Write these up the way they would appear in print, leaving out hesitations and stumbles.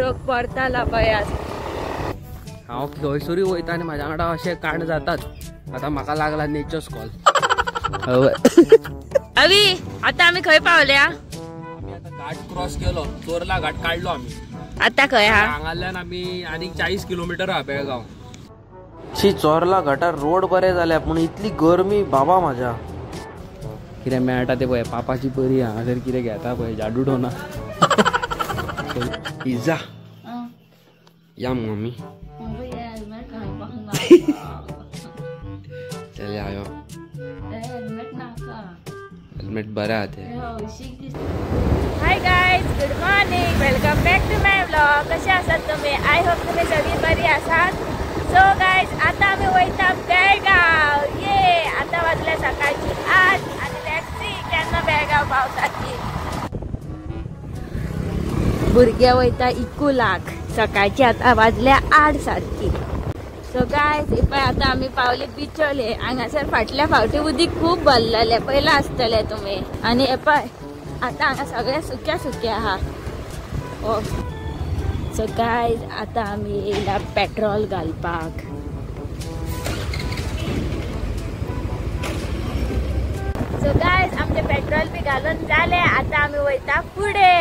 Truck परताला पयास हांव खंयसरी वयता आनी म्हाज्या वांगडा अशें काण जातात. आता म्हाका लागला नेचर्स कॉल. अवी आता आम्ही खंय पावल्या? आम्ही आता घाट क्रॉस केलो, चोरला घाट काढलो आम्ही. आता खंय हा? हांगाल्यान आम्ही आनी 40 किलोमीटर हा बेळगाव. शी चोरला घाटार रोड बरे जाल्या पण इतली गरमी बाबा माझ्या. कितें मेळटा ते पळय पापाची बरी हांगासर कितें घेता पळय जाडूडो ना. इजा या मम्मी चले आयो हेल्मेट बरा आते. Hi guys, good morning, welcome back to my vlog. कसे आसात तुम्ही? आय होप तुम्ही सगळी बरी आसात. सो गाइस आता आम्ही वयता बेळगाव. ये आता वाजल्या सकाळची 8 आणि लेट्स सी केन्ना बेळगाव पावतात ती. भुरगे वयता इकुलाक. सकाळची आता वाजल्या 8 सारखी. सो गाइस इपय आता आम्ही पावले बिचोले. हांगासर फाटल्या फावटी उदीक खूप भरलेले, पहिला आसतले तुम्ही. आणि एपय आता हांगा सगळे सुक्या सुक्या आहा. सो गाइस आता आम्ही येयला पेट्रोल घालपाक. सो गाइस आमचे पेट्रोल बी घालून जाले. आता आम्ही वयता पुढे.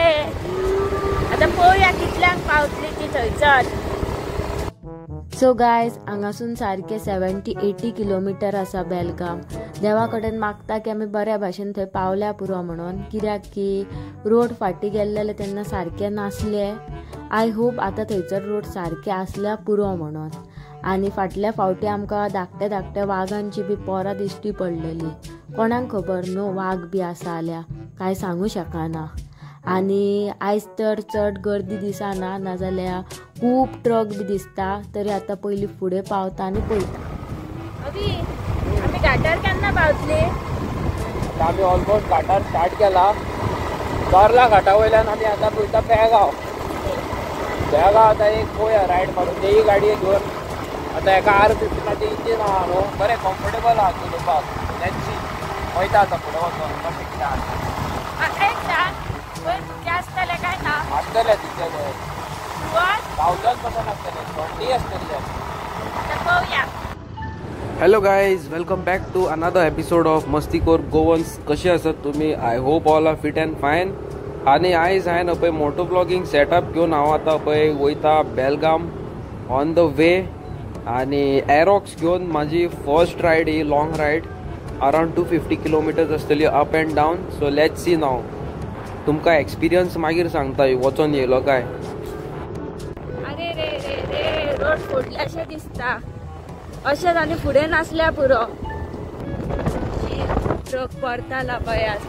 आता पळोवया कितल्यांक पावतली ती थंयसर. सो गाइस हांगासून सारखे 70-80 किलोमीटर आसा बेलगाम. देवा कडेन मागता की आमी बऱ्या भाशेन थंय पावल्या पुरो म्हणून. कित्याक की रोड फाटी गेल्ले तेन्ना सारखे नासले. आय होप आता थंयसर रोड सारखे आसल्या पुरो म्हणून. आणि फाटल्या फावटी आमकां धाकट्या धाकट्या वाघांची बी पोरां दिश्टी पडलेली. कोणाक खबर न्हू वाघ बी आसा जाल्यार कांय सांगू शकना. आणि आयज तर चड गर्दी दिसना, नाजाल्यार खूब ट्रक बी दिसता. तरी आता पयली फुडें पावता आनी पळयता. अभी आमी घाटार केन्ना पावतले? आम्ही ऑलमोस्ट घाटार स्टार्ट केला. चोरला घाटा वयल्यान आमी आता पळयता बेळगाव. बेळगाव आता एक पळोवया रायड मारून. तेही गाडये घेवन आता एका R50 इंजीन आहा न्हू, बरें कम्फर्टेबल आहा चलोवपाक. तेंची वयता आता फुडें वचून कशें कितें आसा. एक सांग आसतले काय ना? आसतले तितले पावसात पासून आसतले 20 आसतले. Hello guys, welcome back to another episode of मस्तीखोर गोवन्स. कसे आसात तुम्ही? I hope all are fit and fine. आणि आयज हांवें पळय मोटो ब्लॉगिंग सेटअप घेवन हांव आतां पळय वयता बेलगाम ऑन द वे. आणि एरोक्स घेवन म्हाजी फर्स्ट रायड ही लॉंग रायड अरावंड 250 किलोमिटर्स आसतली up and down. So let's see now. तुमकां एक्सपिरियन्स मागीर सांगता वचून येयलो काय. अरे रे रे रे रोड फोडल्याशे दिसता. अशेंच आनी फुडें नासल्या पुरो. ट्रक परताला पयास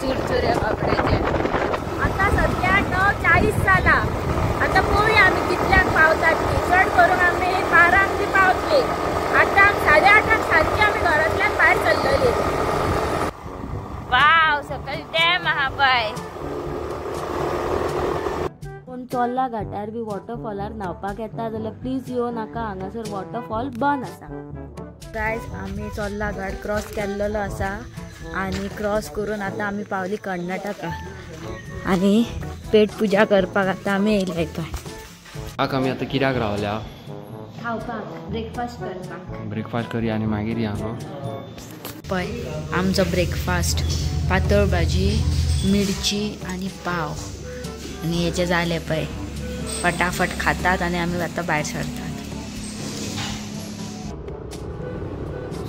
चुरचुरे बाबड्याचे. आता सध्या 9:40 जाला. आता पळोवया आमी कितल्यांक पावतात ती. चड करून आमी 12 बी पावतले. 8 8:30 सारखी आमी घरांतल्यान भायर सरलेली. वाव सकल डॅम आहा पळय. कोण चोरला घाटार बी वॉटरफॉलार न्हावपाक येता जाल्यार प्लीज येवं नाका. हांगासर वॉटरफॉल बंद आसा. गायज आमी चोरला घाट क्रॉस केल्लो आसा. आणि क्रॉस करून आता आमी पावली कर्नाटका. आणि पेट पुजा करपाक आता आमी येयले पळय. आमी आता कित्याक रावल्या? खावपाक ब्रेकफास्ट करपाक. ब्रेकफास्ट करी आणि मागीर या न्हू. पळय आमचो ब्रेकफास्ट पातळ भाजी, मिरची आणि पाव. आणि हेचे जाले पळय. फटाफट खातात आणि आमी आता भायर सरतात.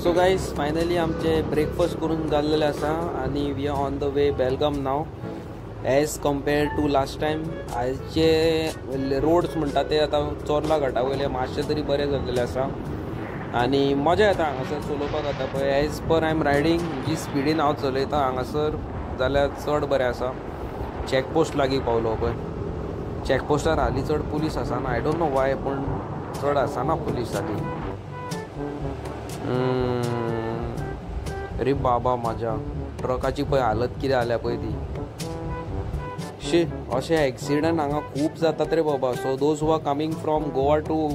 सो गाईज फायनली आमचे ब्रेकफास्ट करून जाल्लेले आसा. आणि we are on the way Belgaum नाव. As compared to last time आयचे रोड्स म्हणटा ते आता चोरला घाटा वयले मातशे तरी बरे जाल्लेले आसा. आणि मजा येता हांगासर चलोवपाक. आता पळय as per I am riding जी स्पिडीन हांव चलयता हांगासर जाल्यार चड बरें आसा. चॅकपोस्ट लागीं पावलो पळय. चॅकपोस्टार हालीं चड पुलीस आसाना. आय डोंट नो वाय पण चड आसाना पुलीस हालीं. अरे बाबा म्हाज्या ट्रकाची पळय हालत कितें जाल्या पळय ती. शी अशे एक्सिडंट हांगा खूब जातात रे बाबा. So those who are coming from Goa to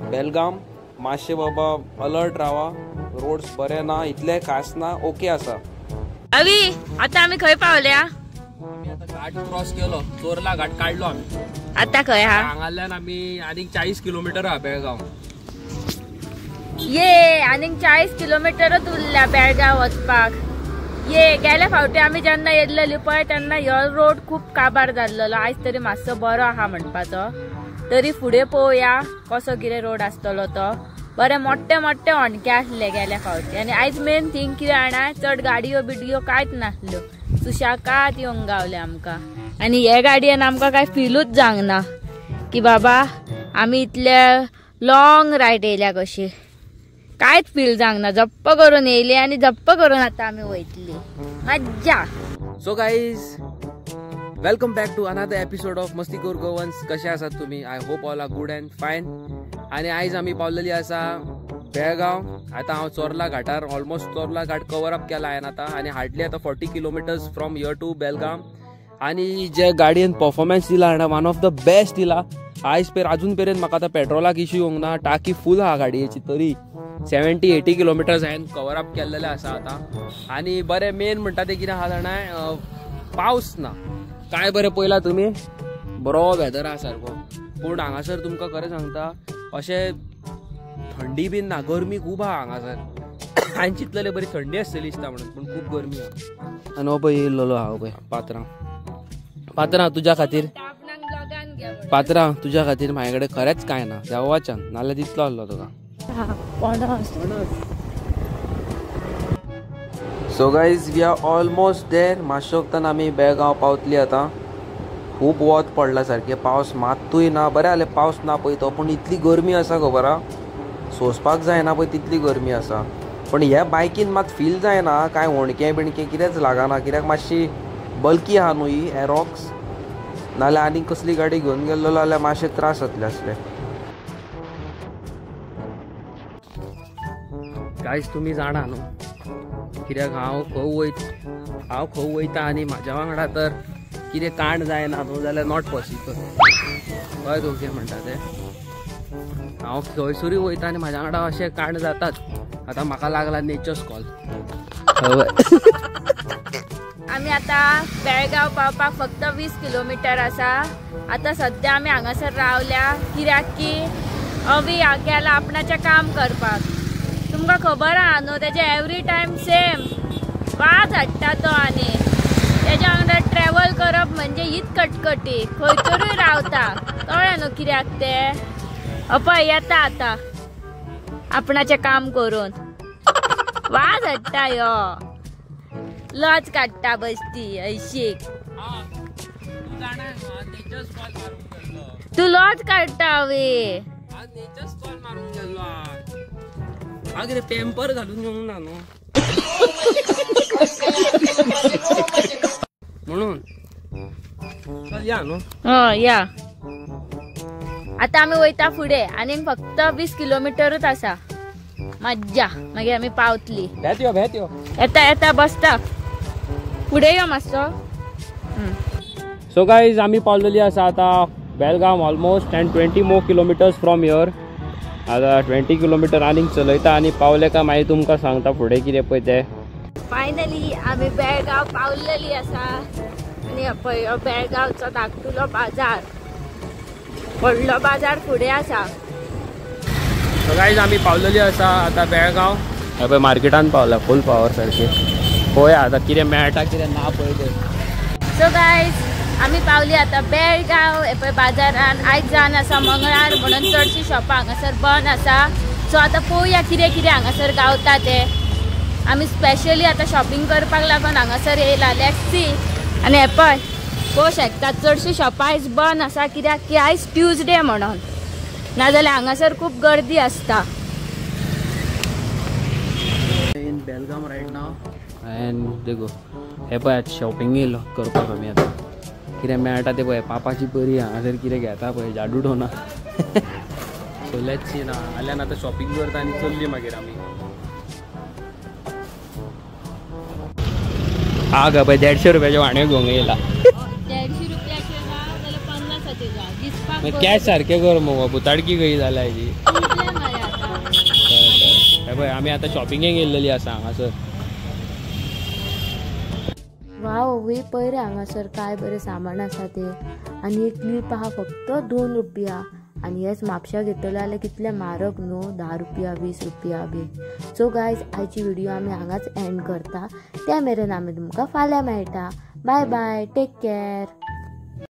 Belgaum मातशे बाबा अलर्ट रावा. रोड्स बरे ना, इतले खास ना, ओके आसा. अवी आता आमी खंय पावल्या? आमी आता घाट क्रॉस केलो, चोरला घाट काढलो आम्ही. आता खंय हा? हांगाल्यान आम्ही आनीक 40 किलोमीटर हा बेळगाव. ये आनीक 40 किलोमीटरच उरल्या बेळगाव वचपाक. ये गेल्या फावटी आम्ही जेन्ना येयल्लेली पळय तेन्ना ह्यो रोड खूप काबार जाल्लो. आयज तरी मातसो बरो आहा म्हणपाचो. तरी फुडें पळोवया कसो कितें रोड आसतलो तो. बरे मोठे मोठे होणके आसले गेल्या फावटी. आनी आयज मेन थिंग कितें जाणा, चड गाडयो बिडयो कांयच नासल्यो. सुशाकात येवंक गावले आमकां. आनी हे गाडयेन आमकां काय फिलूच जावंक ना की बाबा आमी इतले लॉंग रायड येयल्या कशी. कांयच फील जावंक ना. जप्प करून येयली आनी जप्प करून आतां आमी वयतली. मज्जा. So guys, welcome back to another episode of मस्तीखोर गोवन्स. कशे आसात तुम्ही? I hope all are good and fine. आणि आयज आम्ही पावलेली आसा बेळगाव. आता हांव चोरला घाटार almost Chorla Ghat cover up केला हांवें आता. आणि हार्डली आता 40 kilometres from here to Belgaum. आणि जे गाडयेन परफॉर्मन्स दिला हांवें वन ऑफ द बेस्ट दिला. आयज अजून पर्यंत म्हाका आतां पेट्रोलाक इश्यू येवंक ना. टाकी फूल आहा गाडयेची. तरी 70-80 किलोमिटर्स हांवें कवर अप केल्लेले आसा आता. आणि बरें मेन म्हणटा ते कितें आहा जाणा, पावस ना. काय बरें पळयला तुमी, बरो वेदर आहा सारको. पूण हांगासर तुमकां खरें सांगता अशें थंडी बीन ना, गरमी खूब आहा हांगासर. हांवें चिंतलेलें बरी थंडी आसतली दिसता म्हणून, पूण खूब गरमी आहा. आनी हो पळय येयल्लो हांव पळय पात्रां तुज्या खातीर. पात्रां तुज्या खातीर म्हाजे कडेन खरेंच कांय ना देवाच्यान, नाल्यार दितलो आसलो तुका. So guys, we are almost there. मातशे वक्तान आमी बेळगांव पावतली आता. खूब वत पडला सारकें. पावस मात्तूय ना. बरें जालें पावस ना पळय तो, पूण इतली गरमी आसा खबर आहा, सोंसपाक जायना पळय तितली गरमी आसा. पण ह्या बायकीन मात फील जायना कांय होणकें बिणकें कितेंच लागना. कित्याक मातशी बल्की आहा न्हू ही एरॉक्स. नाल्यार आनीक कसली गाडी घेवन गेल्लो जाल्यार मातशे त्रास जातले आसले. गायज तुमी जाणा न्हू कित्याक हांव खंय वयता आनी म्हाज्या वांगडा तर कितें कांड जायना न्हू जाल्यार नॉट पॉसिबल. कळ्ळें तुका कितें म्हणटा तें. हांव खंयसरूय वयता आनी म्हाज्या वांगडा अशें कांड जाताच. आतां म्हाका लागला नेचर्स कॉल. आमी आता बेळगाव पावपाक फक्त 20 किलोमीटर आसा. आता सध्या आमी हांगासर रावल्या कित्याक की अवी गेला आपणाचें काम करपाक. तुमकां खबर आहा न्हू तेजे एवरी टायम सेम वाज हाडटा तो. आनी तेज्या वांगडा ट्रॅव्हल करप म्हणजे हीच कटकटी. खंयतरूय रावता कळ्ळें न्हू कित्याक तें. पळय येता आतां आपणाचें काम करून वाज हाडटा ह्यो. लॉज काडटा बसती ऐशीक. तू लॉज काडटा हवे. पेम्पर घालून येवंक ना न्हू म्हणून या न्हू. या आता आमी वयता फुडें. आनी फक्त 20 किलोमीटरूच आसा. मज्जा. मागीर आमी पावतली. येता येता बसता फुडें यो मातसो. सो गाईज, आमी पावलेली आसा आता Belgaum almost. And 20 more kilometres from here. आता 20 किलोमीटर आनीक चलयता आनी पावले काय मागीर तुमकां सांगता फुडें कितें पळय तें. फायनली आमी बेळगाव पावलेली आसा. आनी पळय हो बेळगावचो धाकटुलो बाजार. व्हडलो बाजार फुडें आसा. सो गाईज, आमी पावलेली आसा आता बेळगाव. हे पळय मार्केटान पावला फूल पावर सारके. पळया आतां कितें मेळटा कितें ना पळय तें. सो गायज, आमी पावली आता बेळगाव. हे पळय बाजारान आयज जावन आसा मंगळार म्हणून चडशीं शॉपां हांगासर बंद आसा. सो आतां पळोवया कितें कितें हांगासर गावता तें. आमी स्पेशली आतां शॉपिंग करपाक लागून हांगासर येयला. Let's see. आनी हे पळय पळोवंक शकता चडशीं शॉपां आयज बंद आसा कित्याक की आयज ट्यूजडे म्हणून. नाजाल्यार हांगासर खूब गर्दी आसता. In Belgaum right now. And देखो हे पळय शॉपिंग येयलो करपाक आमी आतां. कितें मेळटा तें पळय. पापाची बरी हांगासर कितें घेता पळय जाडू डोना. सो लेट्स सी ना जाल्यार आतां शॉपिंग करता आनी चल्ली मागीर आमी. हा गा पळय 150 रुपयाचे वाण्यो घेवंक येयला. 150 रुपयाचे ना जाल्यार 50चे जा. दिसपाक कॅश सारकें कर मगो. बुताडकी खंय जाल्या हेजी. हे पळय आमी आतां शॉपिंगेक येयल्लेली आसा हांगासर. वाव वे पयरे हांगासर काय बरे सामान आसा ते आनी एक क्लिप आहा फक्त 2 रुपया आणि हेच म्हापशा घेतले जाल्यार कितले म्हारग न्हू 10 रुपया 20 रुपया बी. सो गायज आयची व्हिडिओ आमी हांगाच एंड करता. त्या मेरेन आमी तुमकां फाल्यां मेळटा. Bye bye, take care.